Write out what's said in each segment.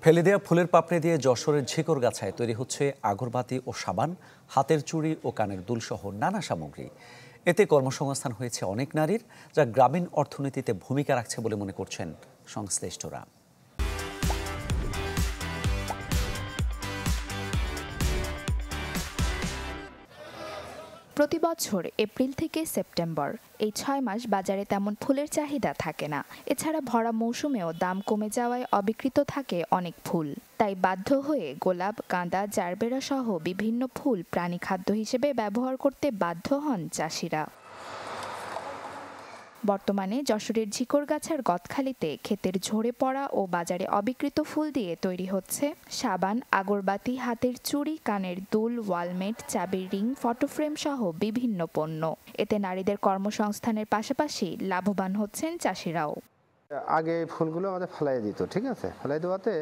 ফেলে দেওয়া ফুলের পাপড়ি দিয়ে যশোরের ঝিকরগাছায় তৈরি হচ্ছে আগরবাতি ও সাবান, হাতের চুড়ি ও কানের দুলসহ নানা সামগ্রী। এতে কর্মসংস্থান হয়েছে অনেক নারীর, যা গ্রামীণ অর্থনীতিতে ভূমিকা রাখছে বলে মনে করছেন সংশ্লিষ্টরা। প্রতি বছর এপ্রিল থেকে সেপ্টেম্বর এই ৬ মাস বাজারে তেমন ফুলের চাহিদা থাকে না। এছাড়া ভরা মৌসুমেও দাম কমে যাওয়ায় অবিক্রিত থাকে অনেক ফুল। তাই বাধ্য হয়ে গোলাপ, গাঁদা, জারবেরা সহ বিভিন্ন ফুল প্রাণী খাদ্য হিসেবে ব্যবহার করতে বাধ্য হন চাষিরা। বর্তমানে যশোরের ঝিকরগাছার গদখালিতে ক্ষেতের ঝরে পড়া ও বাজারে অবিক্রিত ফুল দিয়ে তৈরি হচ্ছে সাবান, আগরবাতি, হাতের চুড়ি, কানের দুল, ওয়ালমেট, চাবির রিং, ফটোফ্রেম সহ বিভিন্ন পণ্য। এতে নারীদের কর্মসংস্থানের পাশাপাশি লাভবান হচ্ছেন চাষিরাও। আগে ফুলগুলো আমাদের ফেলাই দিত, ঠিক আছে, ফেলাই দেওয়াতে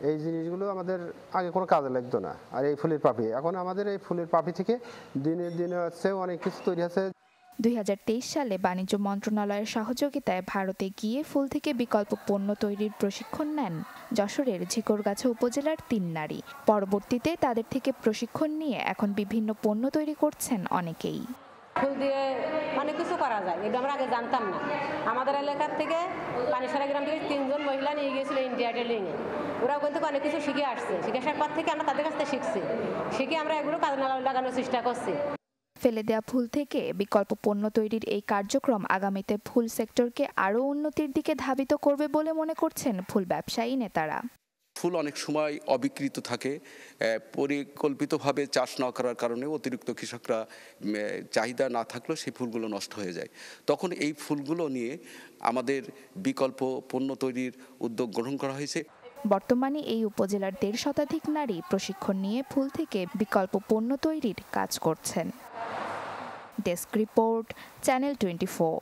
এই জিনিসগুলো আমাদের আগে কোনো কাজে লাগতো না। আর এই ফুলের পাপড়ি, এখন আমাদের এই ফুলের পাপড়ি থেকে দিনের দিনে হচ্ছে অনেক কিছু তৈরি আছে। ২০২৩ সালে বাণিজ্য মন্ত্রণালয়ের সহযোগিতায় ভারতে গিয়ে ফুল থেকে বিকল্প পণ্য তৈরির প্রশিক্ষণ নেন যশোরের ঝিকরগাছা উপজেলার ৩ নারী। পরবর্তীতে তাদের থেকে প্রশিক্ষণ নিয়ে এখন বিভিন্ন পণ্য তৈরি করছেন অনেকেই। ফুল দিয়ে অনেক কিছু করা যায়, এটা আমরা আগে জানতাম না। আমাদের এলাকার থেকে পানিসারা গ্রাম থেকে ৩ জন মহিলা নিয়ে গিয়েছিল ইন্ডিয়া টেলিংয়ে। ওরাও কিন্তু অনেক কিছু শিখে আসছে। শিখে আসার পর থেকে আমরা তাদের কাছ থেকে শিখছি, শিখে আমরা এগুলো কাজে লাগানোর চেষ্টা করছি। ফেলে দেওয়া ফুল থেকে বিকল্প পণ্য তৈরির এই কার্যক্রম আগামীতে ফুল সেক্টরকে আরও উন্নতির দিকে ধাবিত করবে বলে মনে করছেন ফুল ব্যবসায়ী নেতারা। ফুল অনেক সময় অবিকৃত থাকে, পরিকল্পিতভাবে চাষ না করার কারণে অতিরিক্ত কৃষকরা চাহিদা না থাকলেও সেই ফুলগুলো নষ্ট হয়ে যায়। তখন এই ফুলগুলো নিয়ে আমাদের বিকল্প পণ্য তৈরির উদ্যোগ গ্রহণ করা হয়েছে। বর্তমানে এই উপজেলার ১৫০ শতাধিক নারী প্রশিক্ষণ নিয়ে ফুল থেকে বিকল্প পণ্য তৈরির কাজ করছেন। Desk report, channel 24।